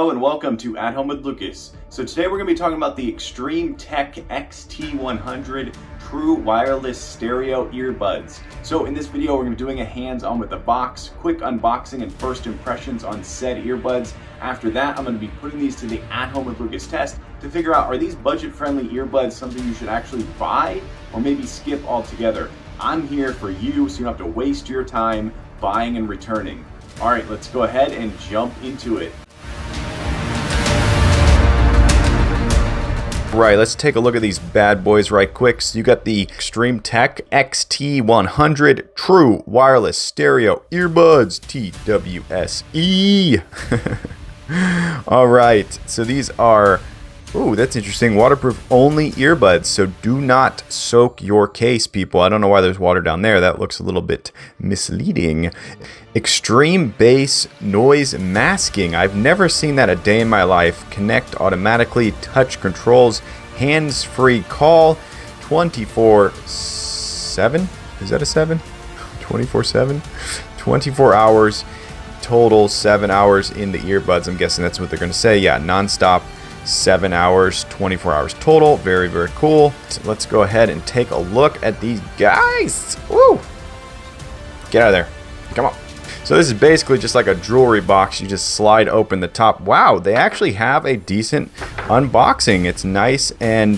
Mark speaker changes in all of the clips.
Speaker 1: Hello and welcome to At Home with Lucas. So today we're going to be talking about the Xtremtec XT100 True Wireless Stereo Earbuds. So in this video we're going to be doing a hands-on with the box, quick unboxing and first impressions on said earbuds. After that I'm going to be putting these to the At Home with Lucas test to figure out, are these budget-friendly earbuds something you should actually buy or maybe skip altogether? I'm here for you so you don't have to waste your time buying and returning. Alright, let's go ahead and jump into it.
Speaker 2: Right, let's take a look at these bad boys right quick. So you got the Xtremtec XT100 True Wireless Stereo Earbuds, TWSE. All right, so these are, ooh, that's interesting, waterproof only earbuds. So do not soak your case, people. I don't know why there's water down there. That looks a little bit misleading. Extreme bass noise masking. I've never seen that a day in my life. Connect automatically, touch controls, hands-free call, 24/7. Is that a 7? 24/7? 24 hours total, 7 hours in the earbuds. I'm guessing that's what they're going to say. Yeah, non-stop, 7 hours, 24 hours total. Very, very cool. So let's go ahead and take a look at these guys. Woo! Get out of there. Come on. So this is basically just like a jewelry box. You just slide open the top. Wow, they actually have a decent unboxing. It's nice and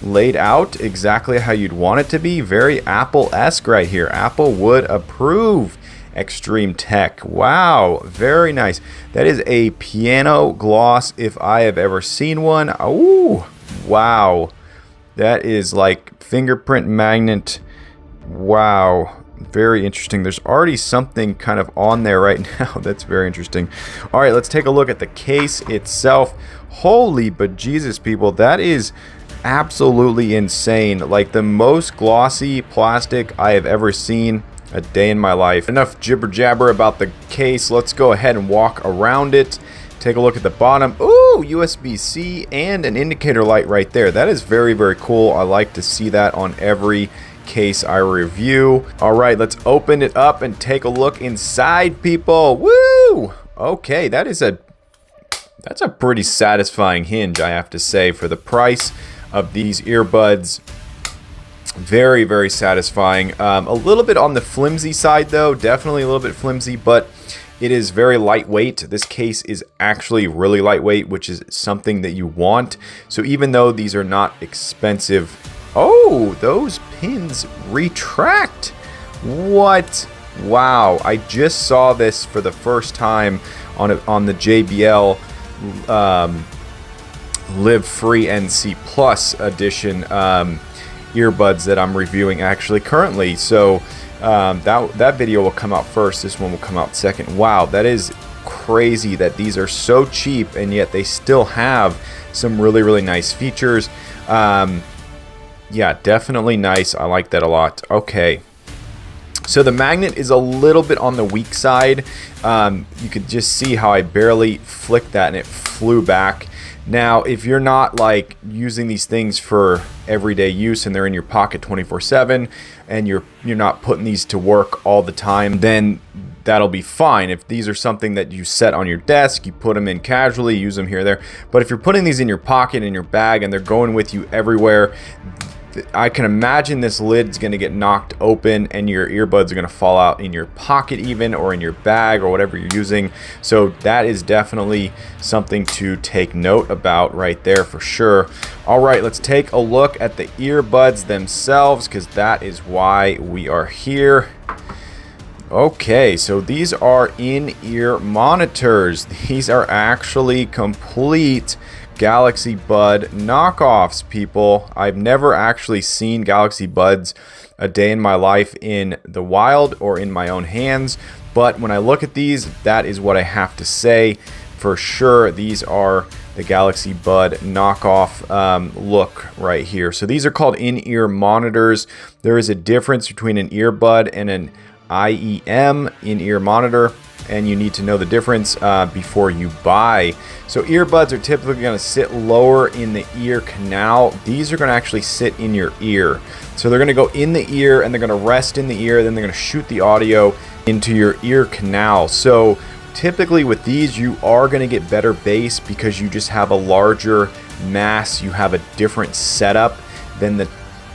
Speaker 2: laid out exactly how you'd want it to be. Very Apple-esque right here. Apple would approve. Xtremtec. Wow, very nice. That is a piano gloss if I have ever seen one. Oh, wow. That is like fingerprint magnet. Wow. Very interesting. There's already something kind of on there right now. That's very interesting. All right, let's take a look at the case itself. Holy bejesus, people. That is absolutely insane. Like the most glossy plastic I have ever seen a day in my life. Enough jibber jabber about the case. Let's go ahead and walk around it. Take a look at the bottom. Ooh, USB-C and an indicator light right there. That is very, very cool. I like to see that on every case I review. All right, let's open it up and take a look inside, people. Woo! Okay, that's a pretty satisfying hinge, I have to say, for the price of these earbuds. Very, very satisfying. A little bit on the flimsy side though, definitely a little bit flimsy, but it is very lightweight. This case is actually really lightweight, which is something that you want. So even though these are not expensive, oh, those pins retract. What? Wow, I just saw this for the first time on the JBL Live Free NC Plus edition earbuds that I'm reviewing actually currently. So that video will come out first. This one will come out second. Wow, that is crazy that these are so cheap and yet they still have some really, really nice features. Yeah, definitely nice. I like that a lot. Okay. So the magnet is a little bit on the weak side. You could just see how I barely flicked that and it flew back. Now, if you're not like using these things for everyday use and they're in your pocket 24/7 and you're not putting these to work all the time, then that'll be fine. If these are something that you set on your desk, you put them in casually, use them here or there. But if you're putting these in your pocket, in your bag, and they're going with you everywhere, I can imagine this lid's going to get knocked open and your earbuds are going to fall out in your pocket even, or in your bag, or whatever you're using. So that is definitely something to take note about right there for sure. All right, let's take a look at the earbuds themselves, because that is why we are here. Okay, so these are in-ear monitors. These are actually complete Galaxy Bud knockoffs, people. I've never actually seen Galaxy Buds a day in my life in the wild or in my own hands, but when I look at these, that is what I have to say for sure. These are the Galaxy Bud knockoff look right here. So these are called in-ear monitors. There is a difference between an earbud and an IEM, in-ear monitor, and you need to know the difference before you buy. So earbuds are typically going to sit lower in the ear canal. These are going to actually sit in your ear. So they're going to go in the ear and they're going to rest in the ear, then they're going to shoot the audio into your ear canal. So typically with these you are going to get better bass because you just have a larger mass, you have a different setup than the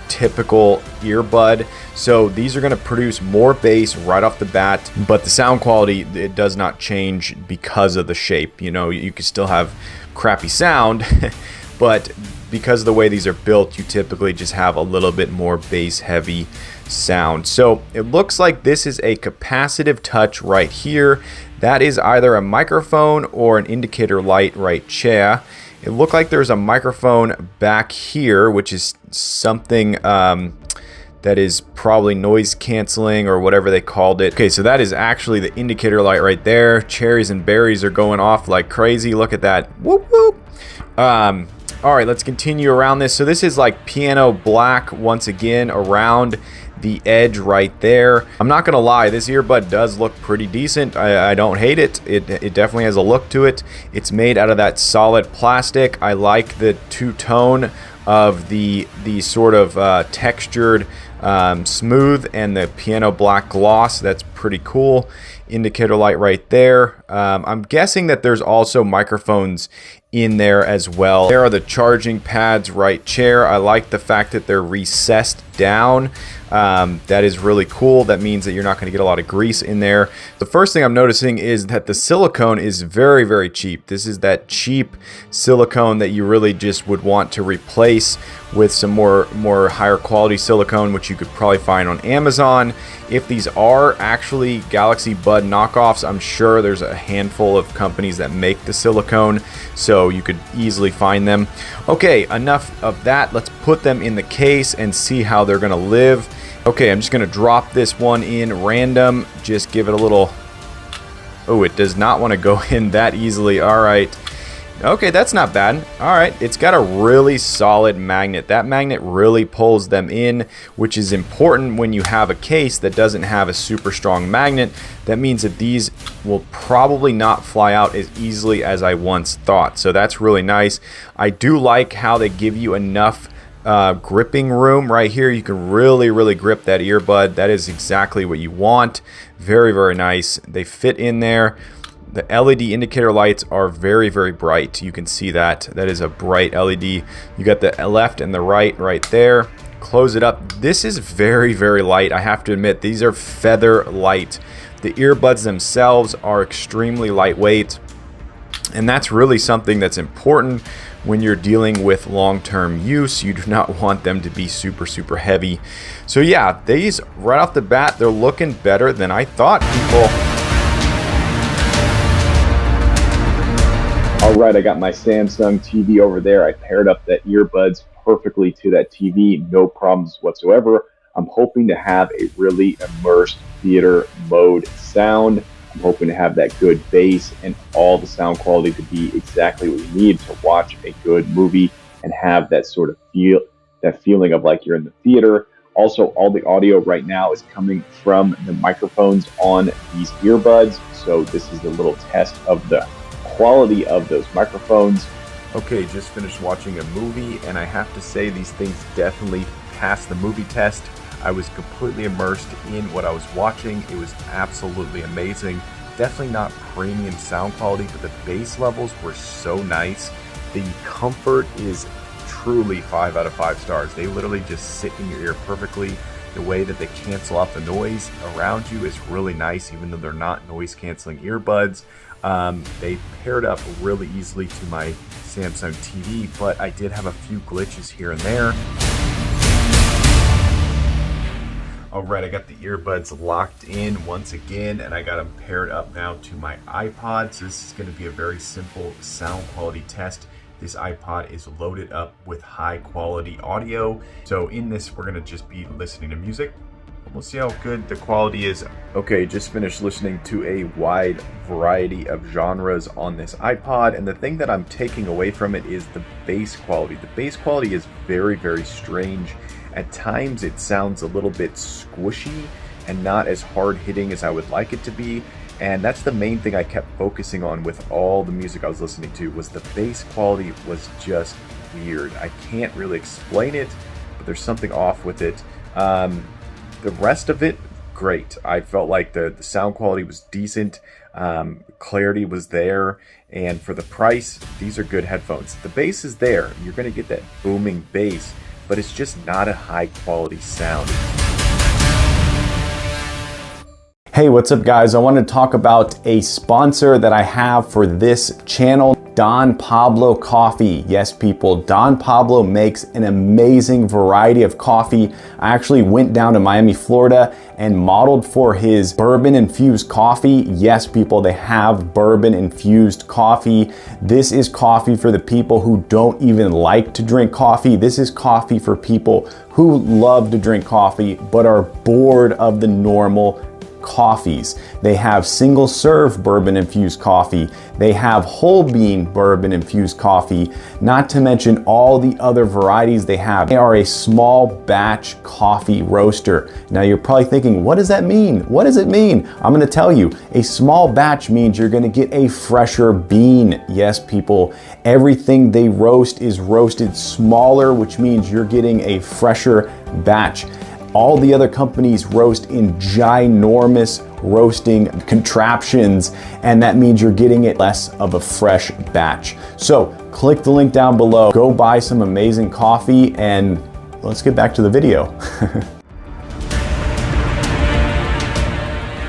Speaker 2: typical earbud, so these are going to produce more bass right off the bat, but the sound quality, it does not change because of the shape. You know, you can still have crappy sound but because of the way these are built, you typically just have a little bit more bass heavy sound. So it looks like this is a capacitive touch right here. That is either a microphone or an indicator light right here. It looked like there's a microphone back here, which is something that is probably noise canceling or whatever they called it. Okay, so that is actually the indicator light right there. Cherries and berries are going off like crazy. Look at that. Whoop, whoop. All right, let's continue around this. So this is like piano black once again around the edge right there. I'm not gonna lie, this earbud does look pretty decent. I don't hate it. It definitely has a look to it. It's made out of that solid plastic. I like the two-tone of the sort of textured smooth and the piano black gloss. That's pretty cool. Indicator light right there. I'm guessing that there's also microphones in there as well. There are the charging pads right chair. I like the fact that they're recessed down. That is really cool. That means that you're not going to get a lot of grease in there. The first thing I'm noticing is that the silicone is very, very cheap. This is that cheap silicone that you really just would want to replace with some more higher quality silicone, which you could probably find on Amazon. If these are actually Galaxy Bud knockoffs, I'm sure there's a handful of companies that make the silicone, so you could easily find them. Okay, enough of that. Let's put them in the case and see how they're gonna live. Okay, I'm just gonna drop this one in random. Just give it a little... Oh, it does not want to go in that easily. All right. Okay, that's not bad. All right, it's got a really solid magnet. That magnet really pulls them in, which is important when you have a case that doesn't have a super strong magnet. That means that these will probably not fly out as easily as I once thought. So that's really nice. I do like how they give you enough gripping room right here. You can really grip that earbud. That is exactly what you want. Very, very nice. They fit in there. The LED indicator lights are very, very bright. You can see that. That is a bright LED. You got the left and the right there. Close it up. This is very, very light. I have to admit, these are feather light. The earbuds themselves are extremely lightweight. And that's really something that's important when you're dealing with long-term use. You do not want them to be super, super heavy. So yeah, these right off the bat, they're looking better than I thought, people. All right, I got my Samsung TV over there. I paired up the earbuds perfectly to that TV, no problems whatsoever. I'm hoping to have a really immersed theater mode sound. I'm hoping to have that good bass and all the sound quality to be exactly what you need to watch a good movie and have that sort of feeling of like you're in the theater. Also, all the audio right now is coming from the microphones on these earbuds. So this is a little test of the quality of those microphones. Okay, just finished watching a movie, and I have to say these things definitely passed the movie test. I was completely immersed in what I was watching. It was absolutely amazing. Definitely not premium sound quality, but the bass levels were so nice. The comfort is truly 5 out of 5 stars. They literally just sit in your ear perfectly. The way that they cancel out the noise around you is really nice, even though they're not noise canceling earbuds. They paired up really easily to my Samsung TV, but I did have a few glitches here and there. Alright, I got the earbuds locked in once again, and I got them paired up now to my iPod. So this is going to be a very simple sound quality test. This iPod is loaded up with high quality audio. So in this, we're going to just be listening to music. We'll see how good the quality is. Okay, just finished listening to a wide variety of genres on this iPod, and the thing that I'm taking away from it is the bass quality. The bass quality is very, very strange. At times it sounds a little bit squishy and not as hard hitting as I would like it to be. And that's the main thing I kept focusing on with all the music I was listening to, was the bass quality was just weird. I can't really explain it, but there's something off with it. The rest of it, great. I felt like the sound quality was decent. Clarity was there, and for the price, these are good headphones. The bass is there. You're going to get that booming bass, but it's just not a high quality sound.
Speaker 1: Hey, what's up guys? I want to talk about a sponsor that I have for this channel, Don Pablo Coffee. Yes, people, Don Pablo makes an amazing variety of coffee. I actually went down to Miami, Florida and modeled for his bourbon infused coffee. Yes, people, they have bourbon infused coffee. This is coffee for the people who don't even like to drink coffee. This is coffee for people who love to drink coffee but are bored of the normal coffees. They have single serve bourbon infused coffee. They have whole bean bourbon infused coffee, not to mention all the other varieties they have. They are a small batch coffee roaster. Now you're probably thinking, what does that mean? What does it mean? I'm going to tell you. A small batch means you're going to get a fresher bean. Yes, people, everything they roast is roasted smaller, which means you're getting a fresher batch. All the other companies roast in ginormous roasting contraptions, and that means you're getting it less of a fresh batch. So click the link down below, go buy some amazing coffee, and let's get back to the video.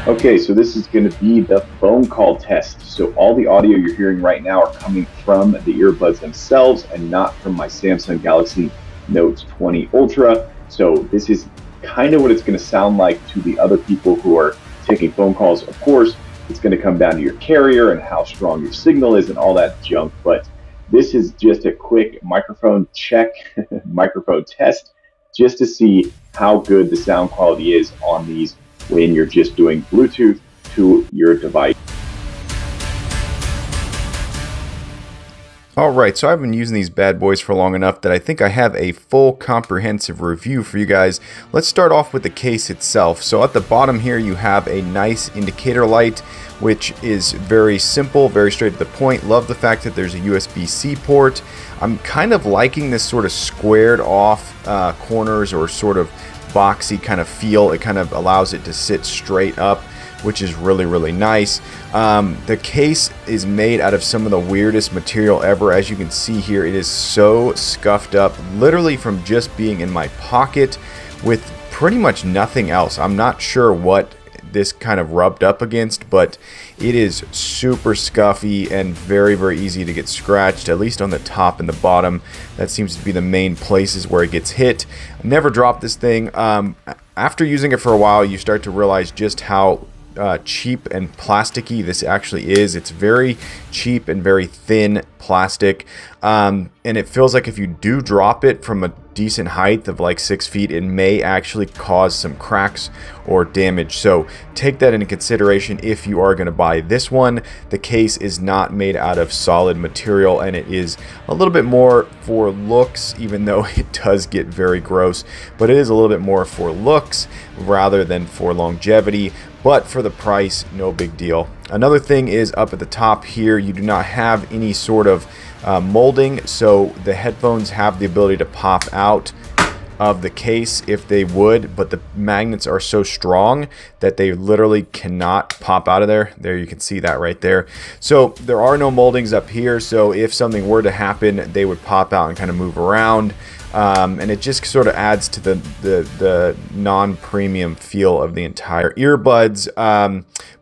Speaker 2: Okay, so this is going to be the phone call test. So all the audio you're hearing right now are coming from the earbuds themselves and not from my Samsung Galaxy Note 20 Ultra. So this is kind of what it's going to sound like to the other people who are taking phone calls. Of course, it's going to come down to your carrier and how strong your signal is and all that junk, but this is just a quick microphone check, microphone test, just to see how good the sound quality is on these when you're just doing Bluetooth to your device. Alright, so I've been using these bad boys for long enough that I think I have a full comprehensive review for you guys. Let's start off with the case itself. So at the bottom here you have a nice indicator light, which is very simple, very straight to the point. Love the fact that there's a USB-C port. I'm kind of liking this sort of squared off corners or sort of boxy kind of feel. It kind of allows it to sit straight up, which is really, really nice. The case is made out of some of the weirdest material ever. As you can see here, it is so scuffed up, literally from just being in my pocket with pretty much nothing else. I'm not sure what this kind of rubbed up against, but it is super scuffy and very, very easy to get scratched, at least on the top and the bottom. That seems to be the main places where it gets hit. Never dropped this thing. After using it for a while, you start to realize just how cheap and plasticky this actually is. It's very cheap and very thin plastic, and it feels like if you do drop it from a decent height of like 6 feet, it may actually cause some cracks or damage. So take that into consideration if you are going to buy this one. The case is not made out of solid material, and it is a little bit more for looks, even though it does get very gross, but it is a little bit more for looks rather than for longevity. But for the price, no big deal. Another thing is up at the top here, you do not have any sort of molding, so the headphones have the ability to pop out of the case if they would, but the magnets are so strong that they literally cannot pop out of there. There, you can see that right there. So there are no moldings up here, so if something were to happen, they would pop out and kind of move around. And it just sort of adds to the non-premium feel of the entire earbuds.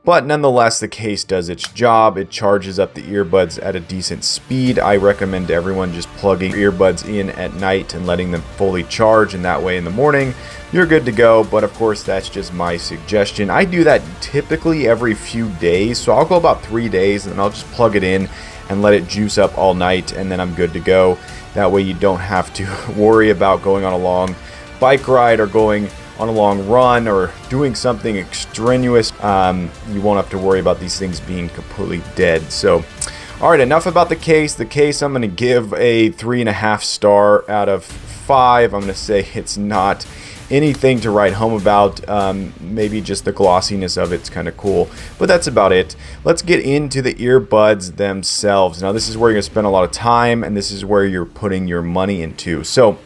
Speaker 2: But nonetheless, the case does its job. It charges up the earbuds at a decent speed. I recommend everyone just plugging earbuds in at night and letting them fully charge, and that way in the morning you're good to go. But of course, that's just my suggestion. I do that typically every few days, so I'll go about 3 days and then I'll just plug it in and let it juice up all night, and then I'm good to go. That way you don't have to worry about going on a long bike ride or going on a long run or doing something extraneous. You won't have to worry about these things being completely dead. So, all right, enough about the case. The case I'm going to give a 3.5 star out of 5. I'm going to say it's not anything to write home about. Maybe just the glossiness of it's kind of cool, but that's about it. Let's get into the earbuds themselves. Now, this is where you're going to spend a lot of time, and this is where you're putting your money into. So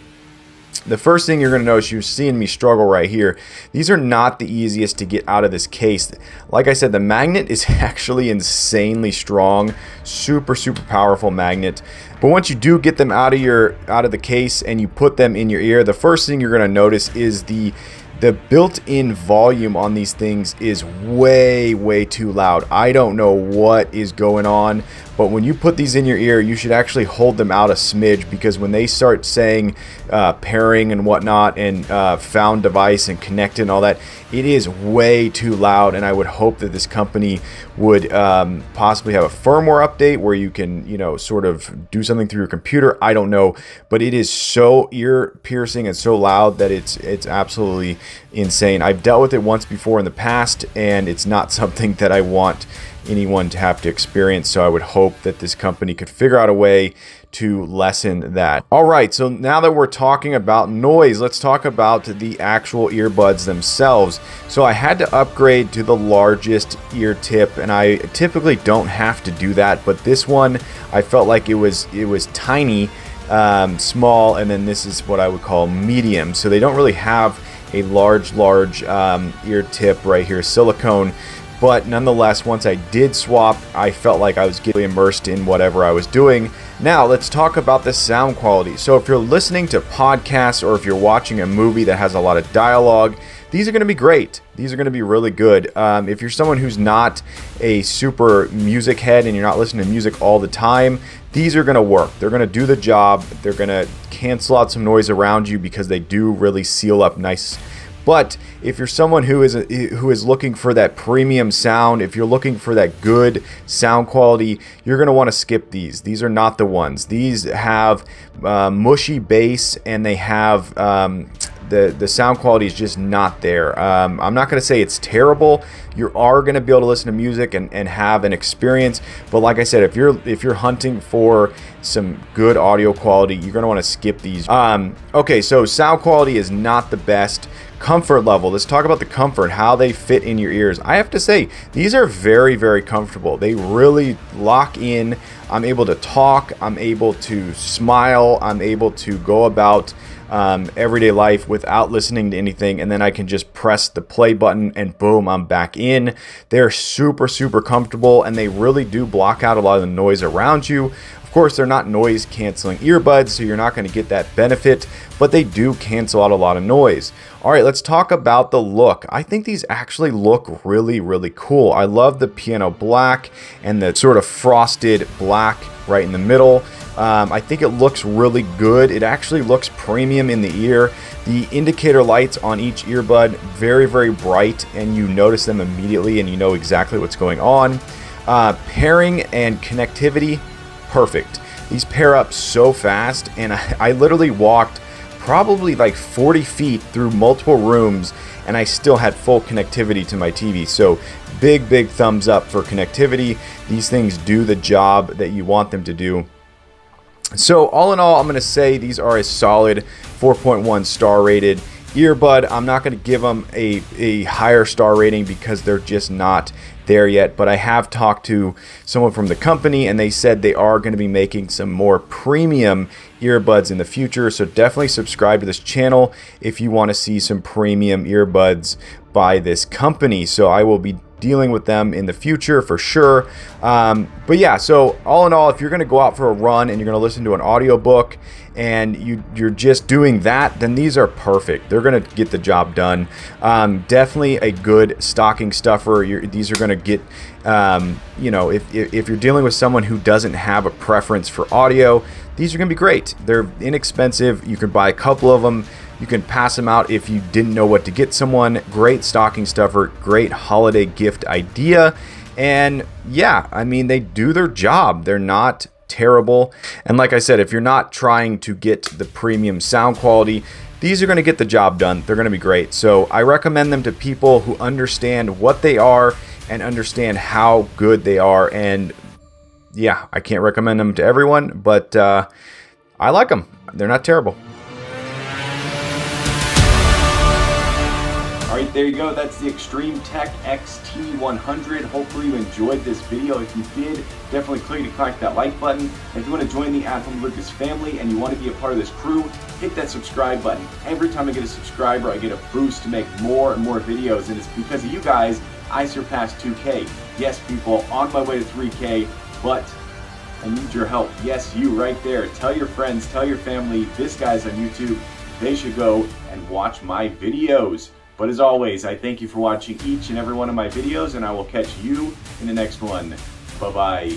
Speaker 2: The first thing you're going to notice, you're seeing me struggle right here. These are not the easiest to get out of this case. Like I said, the magnet is actually insanely strong, super powerful magnet. But once you do get them out of the case and you put them in your ear, the first thing you're going to notice is the built-in volume on these things is way too loud. I don't know what is going on, but when you put these in your ear, you should actually hold them out a smidge, because when they start saying pairing and whatnot and found device and connected and all that, it is way too loud. And I would hope that this company would possibly have a firmware update where you can, you know, sort of do something through your computer. I don't know, but it is so ear piercing and so loud that it's absolutely insane. I've dealt with it once before in the past, and it's not something that I want anyone to have to experience. So I would hope that this company could figure out a way to lessen that. All right, so now that we're talking about noise, let's talk about the actual earbuds themselves. So I had to upgrade to the largest ear tip, and I typically don't have to do that, but this one I felt like it was tiny, small, and then this is what I would call medium. So they don't really have a large ear tip right here, silicone. But nonetheless, once I did swap, I felt like I was getting immersed in whatever I was doing. Now, let's talk about the sound quality. So if you're listening to podcasts or if you're watching a movie that has a lot of dialogue, these are going to be great. These are going to be really good. If you're someone who's not a super music head and you're not listening to music all the time, these are going to work. They're going to do the job. They're going to cancel out some noise around you because they do really seal up nice. But if you're someone who is looking for that premium sound, if you're looking for that good sound quality, you're going to want to skip these. These are not the ones. These have mushy bass, and they have the sound quality is just not there. I'm not going to say it's terrible. You are going to be able to listen to music and have an experience. But like I said, if you're hunting for some good audio quality, you're going to want to skip these. Okay, so sound quality is not the best. Comfort level. Let's talk about the comfort, how they fit in your ears. I have to say, these are very comfortable. They really lock in. I'm able to talk. I'm able to smile. I'm able to go about everyday life without listening to anything, and then I can just press the play button and boom, I'm back in. They're super comfortable, and they really do block out a lot of the noise around you. Of course, they're not noise canceling earbuds, so you're not going to get that benefit, but they do cancel out a lot of noise. All right, let's talk about the look. I think these actually look really cool. I love the piano black and the sort of frosted black right in the middle. I think it looks really good. It actually looks premium in the ear. The indicator lights on each earbud, very bright, and you notice them immediately and you know exactly what's going on. Pairing and connectivity, perfect. These pair up so fast, and I literally walked probably like 40 feet through multiple rooms, and I still had full connectivity to my TV. So big thumbs up for connectivity. These things do the job that you want them to do. So all in all, I'm going to say these are a solid 4.1 star rated earbud. I'm not going to give them a higher star rating because they're just not there yet, but I have talked to someone from the company and they said they are going to be making some more premium earbuds in the future. So definitely subscribe to this channel if you want to see some premium earbuds by this company. So I will be dealing with them in the future for sure. But yeah, so all in all, if you're going to go out for a run and you're going to listen to an audiobook and you're just doing that, then these are perfect. They're going to get the job done. Definitely a good stocking stuffer. These are going to get, you know, if you're dealing with someone who doesn't have a preference for audio, these are going to be great. They're inexpensive. You can buy a couple of them. You can pass them out if you didn't know what to get someone. Great stocking stuffer, great holiday gift idea. And yeah, I mean, they do their job. They're not terrible. And like I said, if you're not trying to get the premium sound quality, these are going to get the job done. They're going to be great. So I recommend them to people who understand what they are and understand how good they are. And yeah, I can't recommend them to everyone, but I like them. They're not terrible.
Speaker 1: Alright, there you go. That's the Xtremtec XT100. Hopefully you enjoyed this video. If you did, definitely click that like button. And if you want to join the At Home Lucas family and you want to be a part of this crew, hit that subscribe button. Every time I get a subscriber, I get a boost to make more and more videos. And it's because of you guys I surpassed 2K. Yes, people, on my way to 3K, but I need your help. Yes, you right there. Tell your friends, tell your family, this guy's on YouTube. They should go and watch my videos. But as always, I thank you for watching each and every one of my videos, and I will catch you in the next one. Bye-bye.